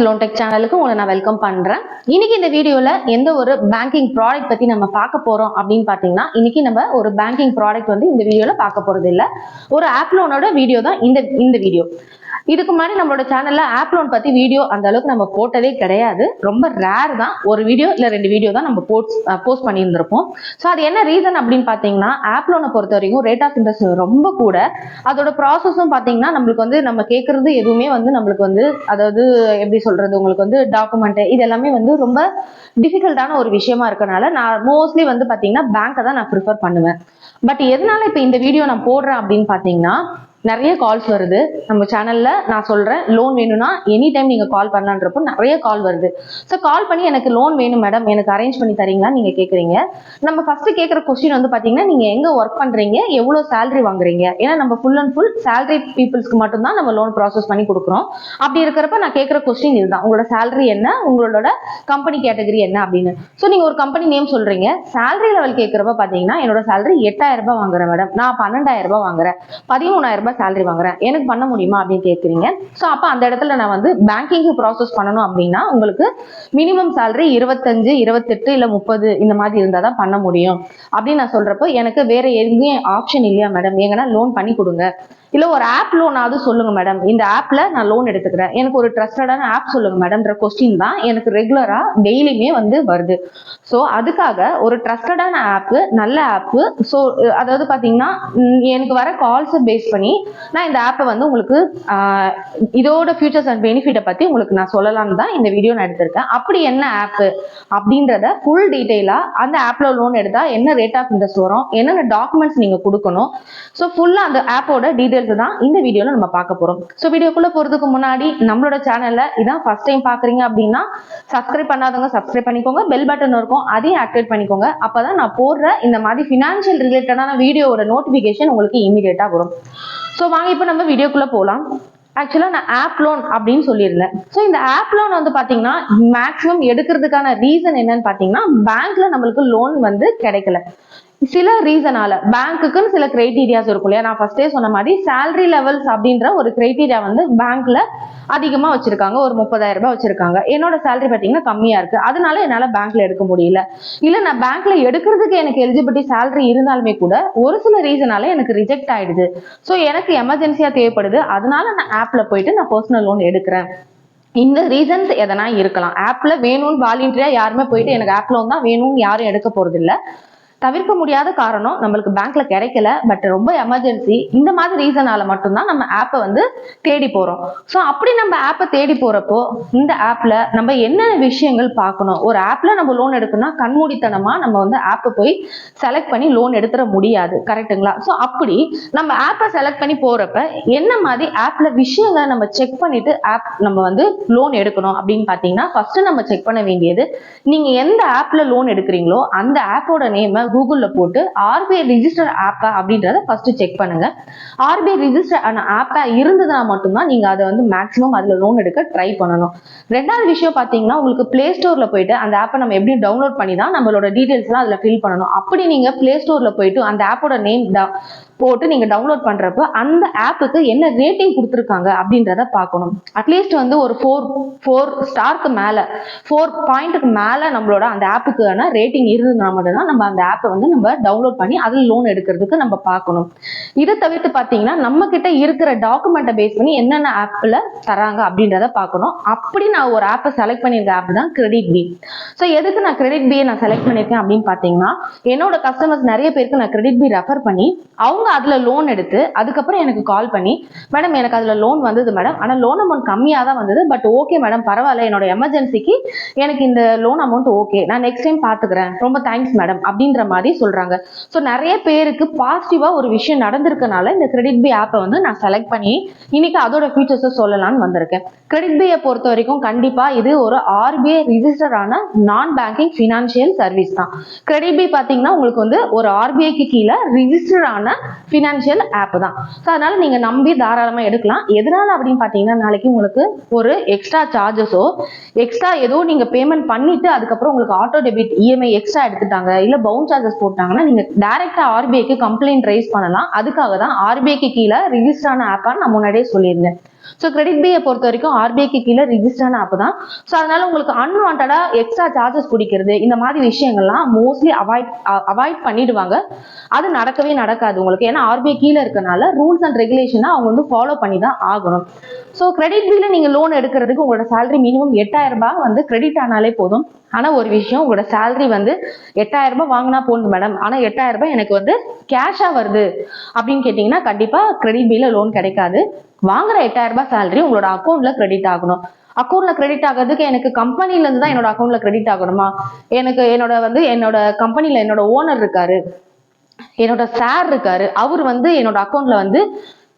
Loan tech சேனலுக்கு உங்களை நான் வெல்கம் பண்றேன். இன்னைக்கு இந்த வீடியோல எந்த ஒரு பேங்கிங் ப்ராடக்ட் பத்தி நம்ம பார்க்க போறோம் அப்படின்னு பாத்தீங்கன்னா, இன்னைக்கு நம்ம ஒரு பேங்கிங் ப்ராடக்ட் வந்து இந்த வீடியோல பார்க்க போறது இல்ல. ஒரு ஆப் லோனோட வீடியோ தான் இந்த வீடியோ. இதுக்கு முன்னாடி நம்மளோட சேனல்ல ஆப் லோன் பத்தி வீடியோ அந்த அளவுக்கு நம்ம போட்டதே கிடையாது. ரொம்ப ரேர் தான், ஒரு வீடியோ இல்ல 2 வீடியோ தான் நம்ம போஸ்ட் பண்ணியிருந்திருப்போம். ஸோ அது என்ன ரீசன் அப்படின்னு பாத்தீங்கன்னா, ஆப் லோனை பொறுத்த வரைக்கும் ரேட் ஆஃப் இன்ட்ரெஸ்ட் ரொம்ப கூட, அதோட ப்ராசஸும் பாத்தீங்கன்னா நம்மளுக்கு வந்து நம்ம கேட்கறது எதுவுமே வந்து நம்மளுக்கு வந்து அதாவது எப்படி சொல்றது, உங்களுக்கு வந்து டாக்குமெண்ட் இது எல்லாமே வந்து ரொம்ப டிஃபிகல்ட்டான ஒரு விஷயமா இருக்கனால நான் மோஸ்ட்லி வந்து பாத்தீங்கன்னா பேங்கை தான் நான் ப்ரிஃபர் பண்ணுவேன். பட் எதனால இப்ப இந்த வீடியோ நான் போடுறேன் அப்படின்னு பாத்தீங்கன்னா, நிறைய கால்ஸ் வருது நம்ம சேனல்ல. நான் சொல்றேன், லோன் வேணும்னா எனி டைம் நீங்க கால் பண்ணலான்றப்போ நிறைய கால் வருது. ஸோ கால் பண்ணி எனக்கு லோன் வேணும் மேடம், எனக்கு அரேஞ்ச் பண்ணி தரீங்களா நீங்க கேக்குறீங்க. நம்ம ஃபர்ஸ்ட் கேட்குற கொஸ்டின் வந்து பாத்தீங்கன்னா, நீங்க எங்க ஒர்க் பண்றீங்க, எவ்வளவு சேலரி வாங்குறீங்க. ஏன்னா நம்ம ஃபுல் அண்ட் ஃபுல் சேலரி பீப்புள்ஸ்க்கு மட்டும் தான் நம்ம லோன் ப்ராசஸ் பண்ணி கொடுக்குறோம். அப்படி இருக்கிறப்ப நான் கேட்குற கொஸ்டின் இதுதான், உங்களோட சேலரி என்ன, உங்களோட கம்பெனி கேட்டகரி என்ன அப்படின்னு. ஸோ நீங்க ஒரு கம்பெனி நேம் சொல்றீங்க. சேலரி லெவல் கேட்கறப்ப பாத்தீங்கன்னா, என்னோட சேலரி 8,000 ரூபாய் வாங்குறேன் மேடம், நான் 12,000 ரூபாய் வாங்குறேன், 13,000 சேலரி வாங்குறேன், எனக்கு பண்ண முடியுமா அப்படின்னு கேட்குறீங்க. ஸோ அப்போ அந்த இடத்துல நான் வந்து பேங்கிங் ப்ராசஸ் பண்ணணும் அப்படின்னா உங்களுக்கு மினிமம் சேலரி 25, 28 இல்ல 30 இந்த மாதிரி இருந்தால் தான் பண்ண முடியும் அப்படின்னு நான் சொல்றப்போ, எனக்கு வேற எங்கேயும் ஆப்ஷன் இல்லையா மேடம், எங்கன்னா லோன் பண்ணி கொடுங்க, இல்ல ஒரு ஆப் லோனாவது சொல்லுங்க மேடம், இந்த ஆப்ல நான் லோன் எடுத்துக்கிறேன், எனக்கு ஒரு ட்ரஸ்டடான ஆப் சொல்லுங்க மேடம்ன்ற கொஸ்டின் தான் எனக்கு ரெகுலரா டெய்லியுமே வந்து வருது. ஸோ அதுக்காக ஒரு ட்ரஸ்டடான ஆப், நல்ல ஆப், ஸோ அதாவது பாத்தீங்கன்னா எனக்கு வர கால்ஸ் பேஸ் பண்ணி நான் இந்த ஆப்பை வந்து உங்களுக்கு இதோட ஃபியூச்சர்ஸ் அண்ட் பெனிஃபிட்டை பத்தி உங்களுக்கு நான் சொல்லலாம்னு தான் இந்த வீடியோ நான் எடுத்திருக்கேன். அப்படி என்ன ஆப் அப்படின்றத ஃபுல் டீடைலா, அந்த ஆப்ல லோன் எடுத்தா என்ன ரேட் ஆஃப் இன்ட்ரெஸ்ட் வரும், என்னென்ன டாக்குமெண்ட்ஸ் நீங்க கொடுக்கணும், ஸோ ஃபுல்லா அந்த ஆப்போட டீடைல்ஸ் தான் இந்த வீடியோல நம்ம பார்க்க போறோம். ஸோ வீடியோக்குள்ள போறதுக்கு முன்னாடி நம்மளோட சேனல்ல இதான் ஃபர்ஸ்ட் டைம் பாக்குறீங்க அப்படின்னா சப்ஸ்கிரைப் பண்ணாதவங்க சப்ஸ்கிரைப் பண்ணிக்கோங்க, பெல் பட்டன் இருக்கும் அதையும் ஆக்டிவேட் பண்ணிக்கோங்க. அப்பதான் நான் போடுற இந்த மாதிரி ஃபினான்ஷியல் ரிலேட்டடான வீடியோவோட நோட்டிபிகேஷன் உங்களுக்கு இமீடியட்டா வரும். ஸோ வாங்க இப்போ நம்ம வீடியோக்குள்ள போகலாம். ஆக்சுவலா நான் ஆப் லோன் அப்படின்னு சொல்லியிருந்தேன். ஸோ இந்த ஆப் லோன் வந்து பாத்தீங்கன்னா மேக்ஸிமம் எடுக்கிறதுக்கான ரீசன் என்னன்னு பாத்தீங்கன்னா, பேங்க்ல நம்மளுக்கு லோன் வந்து கிடைக்கல. சில ரீசனால பேங்க்குன்னு சில கிரைட்டீரியாஸ் இருக்கும் இல்லையா. நான் ஃபர்ஸ்டே சொன்ன மாதிரி சேலரி லெவல்ஸ் அப்படின்ற ஒரு கிரைட்டீரியா வந்து பேங்க்ல அதிகமா வச்சிருக்காங்க. ஒரு 30,000 ரூபாய் வச்சிருக்காங்க. என்னோட சேலரி பாத்தீங்கன்னா கம்மியா இருக்கு, அதனால என்னால பேங்க்ல எடுக்க முடியல. இல்ல நான் பேங்க்ல எடுக்கிறதுக்கு எனக்கு எலிஜிபிலிட்டி சேலரி இருந்தாலுமே கூட ஒரு சில ரீசனால எனக்கு ரிஜெக்ட் ஆயிடுது. ஸோ எனக்கு எமர்ஜென்சியா தேவைப்படுது, அதனால நான் ஆப்ல போயிட்டு நான் பர்சனல் லோன் எடுக்கிறேன். இந்த ரீசன்ஸ் எதனா இருக்கலாம். ஆப்ல வேணும்னு வாலண்டியரா யாருமே போயிட்டு எனக்கு ஆப் லோன் தான் வேணும்னு யாரும் எடுக்க போறது இல்ல. தவிர்க்க முடியாத காரணம் நம்மளுக்கு பேங்க்ல கிடைக்கல, பட் ரொம்ப எமர்ஜென்சி, இந்த மாதிரி ரீசனால மட்டும்தான் நம்ம ஆப்பை வந்து தேடி போறோம். ஸோ அப்படி நம்ம ஆப்பை தேடி போறப்போ இந்த ஆப்ல நம்ம என்னென்ன விஷயங்கள் பார்க்கணும். ஒரு ஆப்ல நம்ம லோன் எடுக்கணும்னா கண்மூடித்தனமா நம்ம வந்து ஆப்பை போய் செலக்ட் பண்ணி லோன் எடுத்துட முடியாது, கரெக்டுங்களா. ஸோ அப்படி நம்ம ஆப்பை செலக்ட் பண்ணி போறப்ப என்ன மாதிரி ஆப்ல விஷயங்களை நம்ம செக் பண்ணிட்டு ஆப் நம்ம வந்து லோன் எடுக்கணும் அப்படின்னு பாத்தீங்கன்னா, ஃபர்ஸ்ட் நம்ம செக் பண்ண வேண்டியது, நீங்க எந்த ஆப்ல லோன் எடுக்கிறீங்களோ அந்த ஆப்போட நேம் கூகுள்ல போட்டு ஆர்பிஐ ரிஜிஸ்டர் ஆப்பா அப்படின்றத ஃபர்ஸ்ட் செக் பண்ணுங்க. ஆர்பிஐ ரிஜிஸ்டர் ஆன ஆப்பா இருந்ததுன்னா மட்டும்தான் நீங்க அதை வந்து மேக்ஸிமம் அதுல லோன் எடுக்க ட்ரை பண்ணணும். ரெண்டாவது விஷயம் பாத்தீங்கன்னா, உங்களுக்கு பிளே ஸ்டோர்ல போயிட்டு அந்த ஆப்பை நம்ம எப்படி டவுன்லோட் பண்ணி தான் நம்மளோட டீடைல்ஸ் எல்லாம் அதுல ஃபில் பண்ணணும். அப்படி நீங்க பிளே ஸ்டோர்ல போயிட்டு அந்த ஆப்போட நேம் போட்டு நீங்க டவுன்லோட் பண்றப்ப அந்த ஆப்புக்கு என்ன ரேட்டிங் கொடுத்துருக்காங்க அப்படின்றத பார்க்கணும். அட்லீஸ்ட் வந்து ஒரு 4 ஸ்டாருக்கு மேல 4 பாயிண்ட்டுக்கு மேல நம்மளோட அந்த ஆப்புக்கான ரேட்டிங் இருந்ததுனா மட்டும்தான் நம்ம அந்த ஆப்பை வந்து நம்ம டவுன்லோட் பண்ணி அதில் லோன் எடுக்கிறதுக்கு நம்ம பார்க்கணும். இதை தவிர்த்து பார்த்தீங்கன்னா, நம்ம கிட்ட இருக்கிற டாக்குமெண்ட்டை பேஸ் பண்ணி என்னென்ன ஆப்ல தராங்க அப்படின்றத பார்க்கணும். அப்படி நான் ஒரு ஆப்பை செலக்ட் பண்ணியிருக்க ஆப் தான் கிரெடிட் பி. ஸோ எதுக்கு நான் கிரெடிட் பியை நான் செலக்ட் பண்ணியிருக்கேன் அப்படின்னு பார்த்தீங்கன்னா, என்னோட கஸ்டமர்ஸ் நிறைய பேருக்கு நான் கிரெடிட் பி ரெஃபர் பண்ணி அவங்க அதுல லோன் எடுத்து அதுக்கப்புறம் எனக்கு கால் பண்ணி, மேடம் எனக்கு அதுல லோன் வந்தது மேடம், ஆனா லோன் அமௌண்ட் கம்மியா தான் வந்தது, பட் ஓகே மேடம் பரவாயில்ல, என்னோட எமர்ஜென்சிக்கு எனக்கு இந்த லோன் அமௌண்ட் ஓகே, நான் நெக்ஸ்ட் டைம் பாத்துக்கிறேன், ரொம்ப தேங்க்ஸ் மேடம் அப்படின்ற மாதிரி சொல்றாங்க. ஸோ நிறைய பேருக்கு பாசிட்டிவா ஒரு விஷயம் நடந்திருக்கனால இந்த கிரெடிட் பி ஆப்பை வந்து நான் செலக்ட் பண்ணி இன்னைக்கு அதோட ஃபீச்சர்ஸை சொல்லலாம்னு வந்திருக்கேன். கிரெடிட் பியை பொறுத்த வரைக்கும் கண்டிப்பா இது ஒரு ஆர்பிஐ ரிஜிஸ்டர் ஆன நான் பேங்கிங் பினான்சியல் சர்வீஸ் தான். கிரெடிட் பி பாத்தீங்கன்னா உங்களுக்கு வந்து ஒரு ஆர்பிஐக்கு கீழே ரிஜிஸ்டர் ஆன பினான்சியல் ஆப் தான். அதனால நீங்க நம்பி தாராளமா எடுக்கலாம். எதனால அப்படின்னு பாத்தீங்கன்னா, நாளைக்கு உங்களுக்கு ஒரு எக்ஸ்ட்ரா சார்ஜஸோ எக்ஸ்ட்ரா ஏதோ நீங்க பேமெண்ட் பண்ணிட்டு அதுக்கப்புறம் உங்களுக்கு ஆட்டோ டெபிட் இஎம்ஐ எக்ஸ்ட்ரா எடுத்துட்டாங்க, இல்ல பவுன் சார்ஜஸ் போட்டாங்கன்னா நீங்க டைரக்டா ஆர்பிஐக்கு கம்ப்ளைண்ட் ரைஸ் பண்ணலாம். அதுக்காக தான் ஆர்பிஐக்கு கீழே ரிஜிஸ்டர் ஆன ஆப்பா நான் முன்னாடியே சொல்லியிருந்தேன். ஸோ கிரெடிட் பியை பொறுத்த வரைக்கும் ஆர்பிஐக்கு கீழே ரிஜிஸ்டர்ட் ஆப் தான். ஸோ அதனால உங்களுக்கு அன்வான்டா எக்ஸ்ட்ரா சார்ஜஸ் பிடிக்கிறது இந்த மாதிரி விஷயங்கள்லாம் மோஸ்ட்லி அவாய்ட் பண்ணிடுவாங்க. அது நடக்கவே நடக்காது உங்களுக்கு. ஏன்னா ஆர்பிஐ கீழே இருக்கனால ரூல்ஸ் அண்ட் ரெகுலேஷனை அவங்க வந்து ஃபாலோ பண்ணி தான் ஆகணும். ஸோ கிரெடிட் பில நீங்க லோன் எடுக்கிறதுக்கு உங்களோட சேலரி மினிமம் 8000 ரூபாய் வந்து கிரெடிட் ஆனாலே போதும். ஆனா ஒரு விஷயம், உங்களோட சேலரி வந்து 8000 ரூபாய் வாங்கினா போதும் மேடம், ஆனா 8000 ரூபாய் எனக்கு வந்து கேஷா வருது அப்படின்னு கேட்டீங்கன்னா கண்டிப்பா கிரெடிட் பில லோன் கிடைக்காது. வாங்குற 8000 ரூபாய் சேலரி உங்களோட அக்கௌண்ட்ல கிரெடிட் ஆகணும். அக்கௌண்ட்ல கிரெடிட் ஆகிறதுக்கு எனக்கு கம்பெனில இருந்து தான் என்னோட அக்கௌண்ட்ல கிரெடிட் ஆகணுமா? எனக்கு என்னோட கம்பெனில என்னோட ஓனர் இருக்காரு, என்னோட சார் இருக்காரு, அவர் வந்து என்னோட அக்கௌண்ட்ல வந்து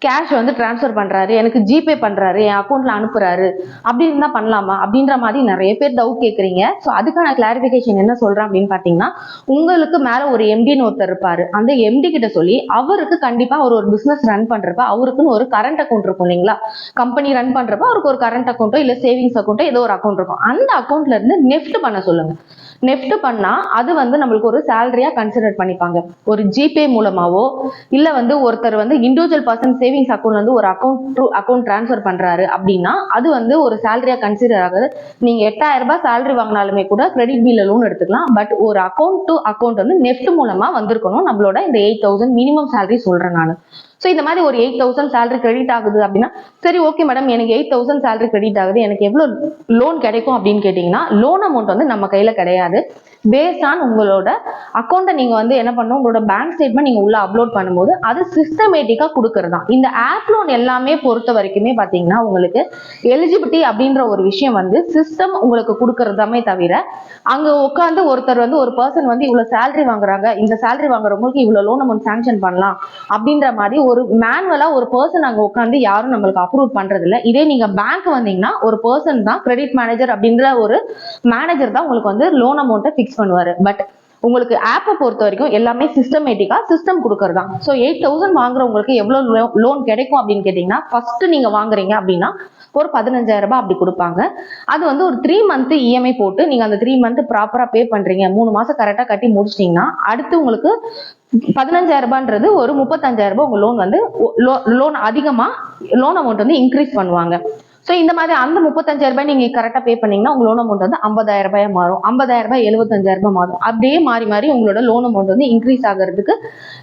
கேஷ் வந்து டிரான்ஸ்ஃபர் பண்றாரு, எனக்கு ஜிபே பண்றாரு, என் அக்கௌண்ட்ல அனுப்புறாரு, அப்படி இருந்தா பண்ணலாமா அப்படின்ற மாதிரி நிறைய பேர் டவுட் கேட்குறீங்க. ஸோ அதுக்கான கிளாரிபிகேஷன் என்ன சொல்றேன் அப்படின்னு பாத்தீங்கன்னா, உங்களுக்கு மேல ஒரு எம்டின்னு ஒருத்தர் இருப்பாரு. அந்த எம்டி கிட்ட சொல்லி அவருக்கு கண்டிப்பா ஒரு பிசினஸ் ரன் பண்றப்ப அவருக்குன்னு ஒரு கரண்ட் அக்கௌண்ட் இருக்கும் இல்லைங்களா? கம்பெனி ரன் பண்றப்ப அவருக்கு ஒரு கரண்ட் அக்கௌண்ட்டோ இல்ல சேவிங்ஸ் அக்கௌண்ட்டோ ஏதோ ஒரு அக்கௌண்ட் இருக்கும். அந்த அக்கௌண்ட்ல இருந்து நெஃப்ட் பண்ண சொல்லுங்க. நெஃப்ட் பண்ணா அது வந்து நம்மளுக்கு ஒரு சேலரியா கன்சிடர் பண்ணிப்பாங்க. ஒரு ஜிபே மூலமாவோ இல்ல வந்து ஒருத்தர் வந்து இண்டிவிஜுவல் பர்சன் சேவிங்ஸ் அக்கௌண்ட்ல இருந்து ஒரு அக்கௌண்ட் டிரான்ஸ்ஃபர் பண்றாரு அப்படின்னா அது வந்து ஒரு சேலரியா கன்சிடர் ஆகுது. நீங்க 8000 ரூபாய் சேலரி வாங்கினாலுமே கூட கிரெடிட் பில லோன் எடுத்துக்கலாம். பட் ஒரு அக்கௌண்ட் டு அக்கௌண்ட் வந்து நெஃப்ட் மூலமா வந்திருக்கணும். நம்மளோட இந்த 8000 மினிமம் சேலரி சொல்றேன் நான். ஸோ இந்த மாதிரி ஒரு 8000 சேலரி கிரெடிட் ஆகுது அப்படின்னா சரி ஓகே மேடம், எனக்கு 8000 சேலரி கிரெடிட் ஆகுது, எனக்கு எவ்வளவு லோன் கிடைக்கும் அப்படின்னு கேட்டீங்கன்னா லோன் அமௌண்ட் வந்து நம்ம கையில கிடையாது. பேஸ்ட் ஆன் உங்களோட அக்கௌண்ட்டை நீங்க வந்து என்ன பண்ணும், உங்களோட பேங்க் ஸ்டேட்மெண்ட் நீங்க உள்ள அப்லோட் பண்ணும்போது அது சிஸ்டமேட்டிக்கா கொடுக்கறது தான். இந்த ஆப் லோன் எல்லாமே பொறுத்த வரைக்குமே பாத்தீங்கன்னா உங்களுக்கு எலிஜிபிலிட்டி அப்படின்ற ஒரு விஷயம் வந்து சிஸ்டம் உங்களுக்கு கொடுக்கறதாமே தவிர அங்க உட்காந்து ஒருத்தர் வந்து ஒரு பர்சன் வந்து இவ்வளவு சேலரி வாங்குறாங்க, இந்த சேலரி வாங்குறவங்களுக்கு இவ்வளவு லோன் அமௌண்ட் சாங்ஷன் பண்ணலாம் அப்படின்ற மாதிரி ஒரு மேனுவலா ஒரு பர்சன் அங்க உட்காந்து யாரும் நம்மளுக்கு அப்ரூவ் பண்றது இல்ல. இதே நீங்க பேங்க் வந்தீங்கன்னா ஒரு பர்சன் தான், கிரெடிட் மேனேஜர் அப்படின்ற ஒரு மேனேஜர் தான் உங்களுக்கு வந்து லோன் அமௌண்ட்டை ஃபிக்ஸ் பண்ணுவாரு. பட் உங்களுக்கு ஆப்பை பொறுத்த வரைக்கும் எல்லாமே சிஸ்டமேட்டிக்கா சிஸ்டம் கொடுக்கறதா. ஸோ 8000 வாங்குறவங்களுக்கு எவ்வளவு லோன் கிடைக்கும் அப்படின்னு கேட்டீங்கன்னா ஃபர்ஸ்ட் நீங்க வாங்குறீங்க அப்படின்னா ஒரு 15000 ரூபாய் அப்படி கொடுப்பாங்க. அது வந்து ஒரு 3 மந்த் இஎம்ஐ போட்டு நீங்க அந்த 3 மந்த் ப்ராப்பரா பே பண்றீங்க, 3 மாசம் கரெக்டா கட்டி முடிச்சிட்டீங்கன்னா அடுத்து உங்களுக்கு 15000 ரூபான்றது ஒரு 35000 ரூபாய் உங்க லோன் வந்து லோன் அதிகமா லோன் அமௌண்ட் வந்து இன்க்ரீஸ் பண்ணுவாங்க. ஸோ இந்த மாதிரி அந்த 35000 ரூபாய் நீங்க கரெக்டா பே பண்ணீங்கன்னா உங்க லோன் அமௌண்ட் வந்து 50000 ரூபாய் மாறும், 50000 ரூபாய் 75000 ரூபாய் மாறும். அப்படியே மாறி மாறி உங்களோட லோன் அமௌண்ட் வந்து இன்க்ரீஸ் ஆகிறதுக்கு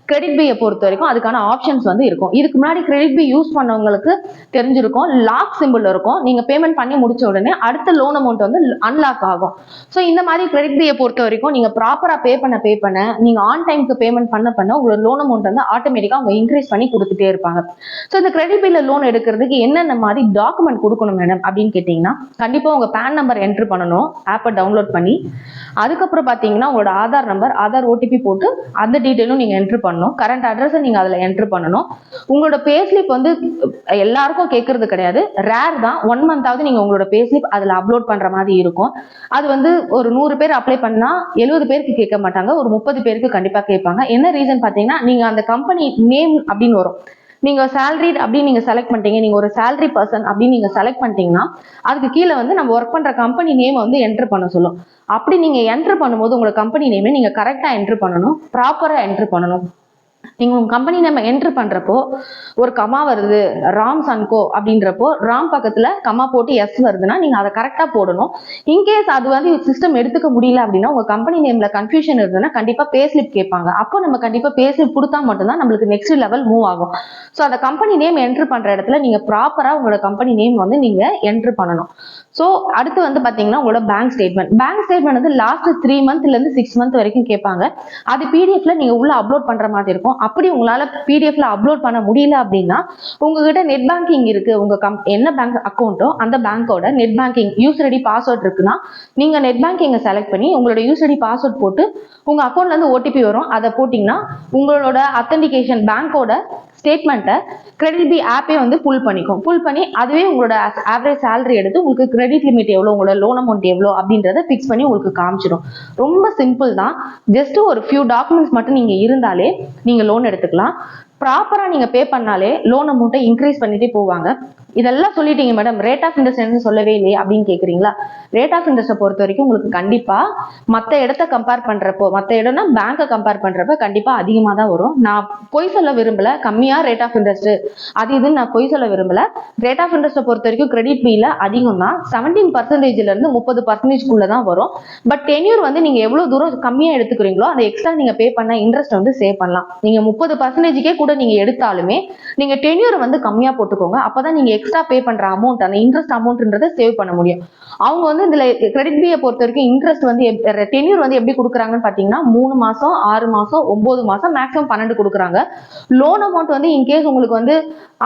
கிரெடிட் பியை பொறுத்த வரைக்கும் அதுக்கான ஆப்ஷன்ஸ் வந்து இருக்கும். இதுக்கு முன்னாடி கிரெடிட் பி யூஸ் பண்ணவங்களுக்கு தெரிஞ்சிருக்கும், லாக் சிம்பிள் இருக்கும். நீங்க பேமெண்ட் பண்ணி முடிச்ச உடனே அடுத்த லோன் அமௌண்ட் வந்து அன்லாக் ஆகும். ஸோ இந்த மாதிரி கிரெடிட் பியை பொறுத்த வரைக்கும் நீங்க ப்ராப்பரா பே பண்ண நீங்க ஆன் டைமுக்கு பேமெண்ட் பண்ண உங்களோட லோன் அமௌண்ட் வந்து ஆட்டோமேட்டிக்கா அவங்க இன்க்ரீஸ் பண்ணி கொடுத்துட்டே இருப்பாங்க. ஸோ இந்த கிரெடிட் பில லோன் எடுக்கிறதுக்கு என்னென்ன மாதிரி டாக்குமெண்ட் கொடுக்கணும் மேடம் அப்படின்னு கேட்டீங்கன்னா கண்டிப்பா உங்க பேன் நம்பர் என்ட்ரு பண்ணணும் ஆப்பை டவுன்லோட் பண்ணி. அதுக்கப்புறம் பாத்தீங்கன்னா உங்களோட ஆதார் நம்பர், ஆதார் ஓடிபி போட்டு அந்த டீடைலும் நீங்க என்ட்ரு பண்ணணும். கரண்ட் அட்ரஸ் நீங்க அதுல என்ட்ரு பண்ணணும். உங்களோட பேஸ்லிப் வந்து எல்லாருக்கும் கேட்கறது கிடையாது, ரேர் தான். 1 மந்தாவது நீங்க உங்களோட பேஸ்லிப் அதுல அப்லோட் பண்ற மாதிரி இருக்கும். அது வந்து ஒரு 100 பேர் அப்ளை பண்ணா 70 பேருக்கு கேட்க மாட்டாங்க, ஒரு 30 பேருக்கு கண்டிப்பா கேட்பாங்க. என்ன ரீசன் பாத்தீங்கன்னா நீங்க அந்த கம்பெனி நேம் அப்படின்னு வரும், நீங்க சேலரிட் அப்படின்னு நீங்க செலக்ட் பண்ணிட்டீங்க, நீங்க ஒரு சேலரி பர்சன் அப்படின்னு நீங்க செலக்ட் பண்ணிட்டீங்கன்னா அதுக்கு கீழே வந்து நம்ம ஒர்க் பண்ற கம்பெனி நேம் வந்து என்டர் பண்ண சொல்லும். அப்படி நீங்க என்டர் பண்ணும்போது உங்களோட கம்பெனி நேமை நீங்க கரெக்டா என்டர் பண்ணணும், ப்ராப்பரா என்டர் பண்ணணும். நீங்க உங்க கம்பெனி நேம் என்டர் பண்றப்போ ஒரு கமா வருது ராம்ஸ் அண்ட் கோ அப்படின்றப்போ ராம் பக்கத்துல கமா போட்டு எஸ் வருதுன்னா நீங்க அதை கரெக்டா போடணும். இன்கேஸ் அது வந்து சிஸ்டம் எடுத்துக்க முடியல அப்படின்னா உங்க கம்பெனி நேம்ல கன்ஃபியூஷன் இருந்ததுன்னா கண்டிப்பா பேஸ்லிப் கேட்பாங்க. அப்போ நம்ம கண்டிப்பா பேஸ்லிப் கொடுத்தா மட்டும்தான் நம்மளுக்கு நெக்ஸ்ட் லெவல் மூவ் ஆகும். ஸோ அந்த கம்பெனி நேம் என்டர் பண்ற இடத்துல நீங்க ப்ராப்பரா உங்களோட கம்பெனி நேம் வந்து நீங்க என்டர் பண்ணணும். ஸோ அடுத்து வந்து பாத்தீங்கன்னா உங்களோட பேங்க் ஸ்டேட்மெண்ட் வந்து லாஸ்ட் 3 மந்த்ல இருந்து 6 மந்த் வரைக்கும் கேட்பாங்க. அது பிடிஎஃப்ல நீங்க உள்ள அப்லோட் பண்ற மாதிரி இருக்கும். அப்படி உங்களால பிடிஎஃப்ல அப்லோட் பண்ண முடியல அப்படின்னா உங்ககிட்ட நெட் பேங்கிங் இருக்கு, உங்க என்ன பேங்க் அக்கௌண்ட்டோ அந்த பேங்கோட net banking user ID password இருக்குன்னா நீங்க நெட் பேங்கிங்கை செலக்ட் பண்ணி உங்களோட யூசர் ஐடி பாஸ்வேர்ட் போட்டு உங்க அக்கௌண்ட்ல இருந்து ஓடிபி வரும், அதை போட்டீங்கன்னா உங்களோட அத்தன்டிகேஷன் பேங்கோட ஸ்டேட்மெண்ட்டை கிரெடிட் பி ஆப்பே வந்து புல் பண்ணி அதுவே உங்களோட ஆவரேஜ் சேலரி எடுத்து உங்களுக்கு கிரெடிட் லிமிட் எவ்வளோ, உங்களோட லோன் அமௌண்ட் எவ்வளோ அப்படின்றத ஃபிக்ஸ் பண்ணி உங்களுக்கு காமிச்சிடும். ரொம்ப சிம்பிள் தான். ஜஸ்ட் ஒரு ஃபியூ டாக்குமெண்ட்ஸ் மட்டும் நீங்க இருந்தாலே நீங்க லோன் எடுத்துக்கலாம். ப்ராப்பரா நீங்க பே பண்ணாலே லோன் அமௌண்ட்டை இன்க்ரீஸ் பண்ணிட்டே போவாங்க. இதெல்லாம் சொல்லிட்டீங்க மேடம், ரேட் ஆஃப் இன்ட்ரெஸ்ட் சொல்லவே இல்லையே அப்படின்னு கேக்குறீங்களா? ரேட் ஆஃப் இன்ட்ரெஸ்ட்டை பொறுத்த வரைக்கும் உங்களுக்கு கண்டிப்பா மற்ற இடத்த கம்பேர் பண்றப்போ, மற்ற இடம்னா பேங்கை கம்பேர் பண்றப்ப கண்டிப்பா அதிகமா தான் வரும். நான் பொய் சொல்ல விரும்பல, கம்மியா ரேட் ஆஃப் இன்ட்ரெஸ்ட் அது இதுன்னு நான் பொய் சொல்ல விரும்பல. ரேட் ஆஃப் இன்ட்ரெஸ்ட்டை பொறுத்த வரைக்கும் கிரெடிட் பில அதிகம் தான், 17% இருந்து 30% தான் வரும். பட் டென்யூர் வந்து நீங்க எவ்வளவு தூரம் கம்மியா எடுத்துக்கிறீங்களோ அந்த எக்ஸ்ட்ரா நீங்க பே பண்ண இன்ட்ரெஸ்ட் வந்து சேவ் பண்ணலாம். நீங்க 30%க்கே கூட நீங்க எடுத்தாலுமே நீங்க டென்யூரை வந்து கம்மியா போட்டுக்கோங்க. அப்பதான் நீங்க எக்ஸ்ட்ரா பே பண்ற அமௌண்ட், அந்த இன்ட்ரெஸ்ட் அமௌண்ட்ன்றதை சேவ் பண்ண முடியும். அவங்க வந்து இதுல கிரெடிட் பியை பொறுத்த வரைக்கும் இன்ட்ரெஸ்ட் வந்து டென்யூர் வந்து எப்படி கொடுக்குறாங்கன்னு பாத்தீங்கன்னா 3 மாசம், 6 மாசம், 9 மாசம், மேக்ஸிமம் 12 கொடுக்குறாங்க. லோன் அமௌண்ட் வந்து இன்கேஸ் உங்களுக்கு வந்து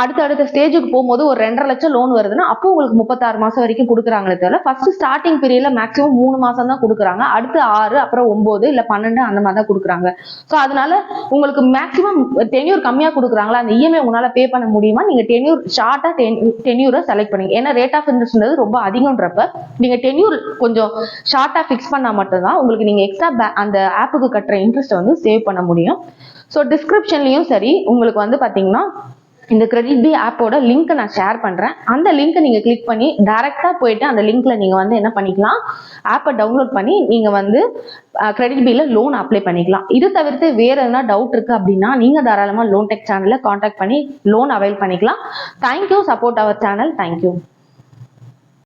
அடுத்த ஸ்டேஜுக்கு போகும்போது ஒரு 2.5 லட்சம் லோன் வருதுன்னா அப்போ உங்களுக்கு 36 மாசம் வரைக்கும் கொடுக்குறாங்களே தவிர ஃபர்ஸ்ட் ஸ்டார்டிங் பீரியட்ல மேக்ஸிமம் 3 மாசம் தான் கொடுக்குறாங்க. அடுத்து 6, அப்புறம் 9 இல்ல 12 அந்த மாதிரி தான் கொடுக்குறாங்க. ஸோ அதனால உங்களுக்கு மேக்ஸிமம் டென்யூர் கம்மியா கொடுக்குறாங்களா, அந்த இஎம்ஐ உங்களால பே பண்ண முடியுமா, நீங்க டென்யூர் ஷார்ட்டா டென்யூரை செலக்ட் பண்ணுங்க. ஏன்னா ரேட் ஆஃப் இன்ட்ரெஸ்ட் ரொம்ப அதிகம்ன்றப்ப நீங்க டென்யூர் கொஞ்சம் ஷார்ட்டா ஃபிக்ஸ் பண்ணா மட்டும்தான் உங்களுக்கு நீங்க எக்ஸ்ட்ரா அந்த ஆப்புக்கு கட்டுற இன்ட்ரெஸ்ட் வந்து சேவ் பண்ண முடியும். ஸோ டிஸ்கிரிப்ஷன்லயும் சரி உங்களுக்கு வந்து பாத்தீங்கன்னா இந்த கிரெடிட் பி ஆப்போட லிங்க் நான் ஷேர் பண்றேன். அந்த லிங்க் நீங்க கிளிக் பண்ணி டைரக்டா போயிட்டு அந்த லிங்க்ல நீங்க வந்து என்ன பண்ணிக்கலாம், ஆப்பை டவுன்லோட் பண்ணி நீங்க வந்து கிரெடிட் பில லோன் அப்ளை பண்ணிக்கலாம். இது தவிர்த்து வேற எதனா டவுட் இருக்கு அப்படின்னா நீங்க தாராளமா லோன் டெக் சேனல்ல கான்டாக்ட் பண்ணி லோன் அவைல் பண்ணிக்கலாம். Thank you, support our channel. Thank you.